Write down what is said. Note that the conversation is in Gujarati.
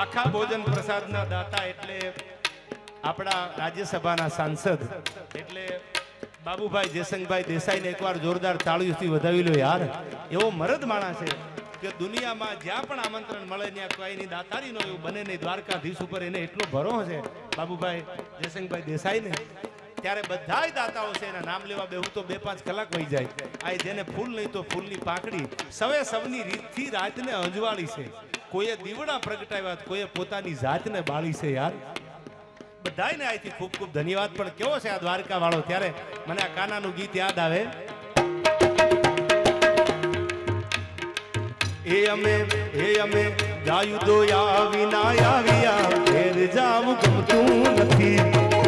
આખા ભોજન પ્રસાદના દાતા એટલે આપણા રાજ્યસભાના સાંસદ એટલે બાબુભાઈ જયસંગભાઈ દેસાઈને એકવાર જોરદાર તાળીઓથી વધાવી લો યાર. એવો મરદ માણસ છે કે દુનિયામાં જ્યાં પણ આમંત્રણ મળે ત્યાં કોઈની દાતારી નો એવું બને નહીં. દ્વારકાધીશ ઉપર એને એટલો ભરોસો છે બાબુભાઈ જયસંગભાઈ દેસાઈને. ત્યારે બધાય દાતાઓ છે એના નામ લેવા બેહું તો 2-5 કલાક વહી જાય. આ જેને ફૂલ નહીં તો ફૂલની પાંખડી સવે સવની રીતથી રાતને અંજવાળી છે. કોઈએ દીવડા પ્રગટાવ્યા, કોઈએ પોતાની જાતને બાળી છે યાર. બધાયને અહીંથી ખૂબ ખૂબ ધન્યવાદ. પણ કેવો છે આ દ્વારકા વાળો. ત્યારે મને આ કાનાનું ગીત યાદ આવે. એ અમે ગાયું દોયા વિના આવ્યા ઘેર જાવું ગમતું નથી.